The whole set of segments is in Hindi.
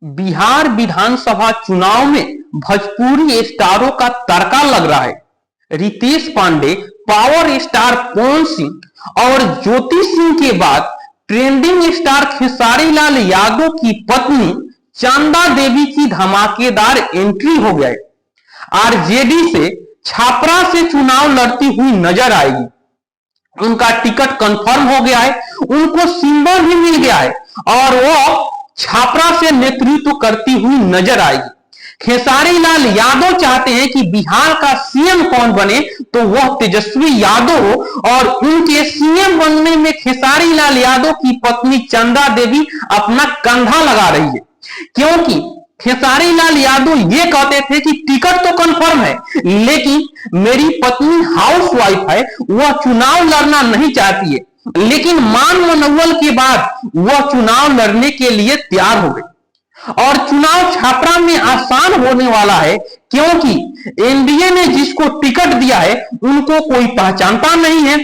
बिहार विधानसभा चुनाव में भोजपुरी स्टारों का तड़का लग रहा है। रितेश पांडे, पावर स्टार पवन सिंह और ज्योति सिंह के बाद ट्रेंडिंग स्टार खेसारी लाल यादव की पत्नी चंदा देवी की धमाकेदार एंट्री हो गई। आरजेडी से छापरा से चुनाव लड़ती हुई नजर आएगी। उनका टिकट कंफर्म हो गया है, उनको सिंबल भी मिल गया है और वो छापरा से नेतृत्व करती हुई नजर आएगी। खेसारी लाल यादव चाहते हैं कि बिहार का सीएम कौन बने, तो वह तेजस्वी यादव हो और उनके सीएम बनने में खेसारी लाल यादव की पत्नी चंदा देवी अपना कंधा लगा रही है। क्योंकि खेसारी लाल यादव ये कहते थे कि टिकट तो कंफर्म है, लेकिन मेरी पत्नी हाउसवाइफ है, वह चुनाव लड़ना नहीं चाहती है। लेकिन मान मनोवल के बाद वह चुनाव लड़ने के लिए तैयार हो गई और चुनाव छापरा में आसान होने वाला है, क्योंकि एनडीए ने जिसको टिकट दिया है उनको कोई पहचानता नहीं है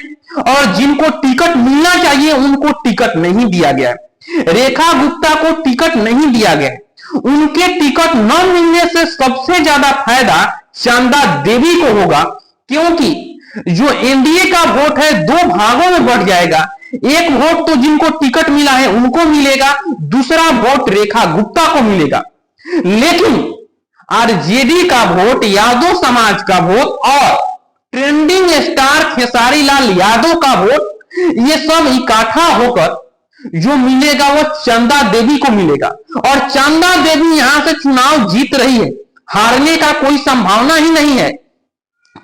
और जिनको टिकट मिलना चाहिए उनको टिकट नहीं दिया गया है। रेखा गुप्ता को टिकट नहीं दिया गया है। उनके टिकट न मिलने से सबसे ज्यादा फायदा चंदा देवी को होगा, क्योंकि जो एनडीए का वोट है दो भागों में बढ़ जाएगा। एक वोट तो जिनको टिकट मिला है उनको मिलेगा, दूसरा वोट रेखा गुप्ता को मिलेगा। लेकिन आरजेडी का वोट, यादव समाज का वोट और ट्रेंडिंग स्टार खेसारी लाल यादव का वोट, ये सब इकट्ठा होकर जो मिलेगा वो चंदा देवी को मिलेगा और चंदा देवी यहां से चुनाव जीत रही है। हारने का कोई संभावना ही नहीं है,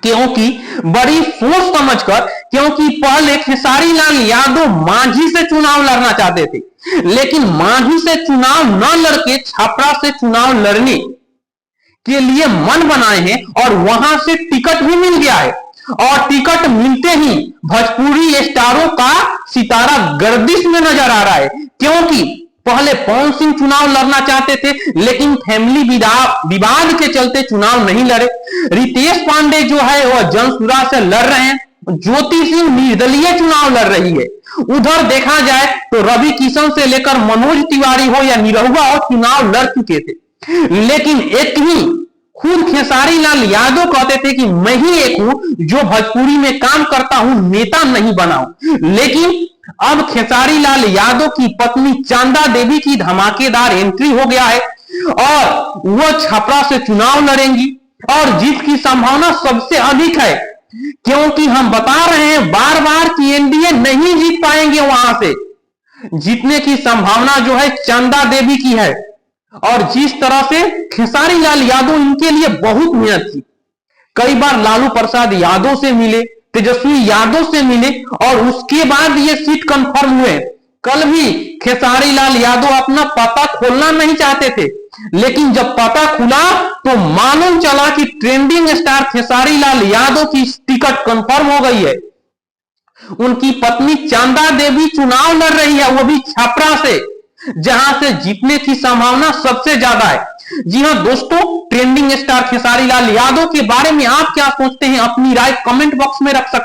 क्योंकि बड़ी सोच समझकर, क्योंकि पहले खेसारी लाल यादव मांझी से चुनाव लड़ना चाहते थे, लेकिन मांझी से चुनाव न लड़के छापरा से चुनाव लड़ने के लिए मन बनाए हैं और वहां से टिकट भी मिल गया है। और टिकट मिलते ही भोजपुरी स्टारों का सितारा गर्दिश में नजर आ रहा है, क्योंकि पहले पवन सिंह चुनाव लड़ना चाहते थे, लेकिन फैमिली विवाद के चलते चुनाव नहीं लड़े। रितेश पांडे जो है वह जनसुरा से लड़ रहे हैं। ज्योति सिंह निर्दलीय चुनाव लड़ रही है। उधर देखा जाए तो रवि किशन से लेकर मनोज तिवारी हो या निरहुआ हो, चुनाव लड़ चुके थे। लेकिन एक ही खुद खेसारी लाल यादव कहते थे कि मैं ही एक हूं जो भोजपुरी में काम करता हूं, नेता नहीं बना हूं। लेकिन अब खेसारी लाल यादव की पत्नी चंदा देवी की धमाकेदार एंट्री हो गया है और वो छपरा से चुनाव लड़ेंगी और जीत की संभावना सबसे अधिक है, क्योंकि हम बता रहे हैं बार बार कि एनडीए नहीं जीत पाएंगे। वहां से जीतने की संभावना जो है चंदा देवी की है और जिस तरह से खेसारी लाल यादव इनके लिए बहुत मेहनत की, कई बार लालू प्रसाद यादव से मिले, तेजस्वी यादव से मिले और उसके बाद ये सीट कंफर्म हुए। कल भी खेसारी लाल यादव अपना पता खोलना नहीं चाहते थे, लेकिन जब पता खुला तो मालूम चला कि ट्रेंडिंग स्टार खेसारी लाल यादव की टिकट कंफर्म हो गई है। उनकी पत्नी चंदा देवी चुनाव लड़ रही है, वो भी छपरा से, जहां से जीतने की संभावना सबसे ज्यादा है। जी हां दोस्तों, ट्रेंडिंग स्टार खेसारी लाल यादव के बारे में आप क्या सोचते हैं? अपनी राय कमेंट बॉक्स में रख सकते हैं।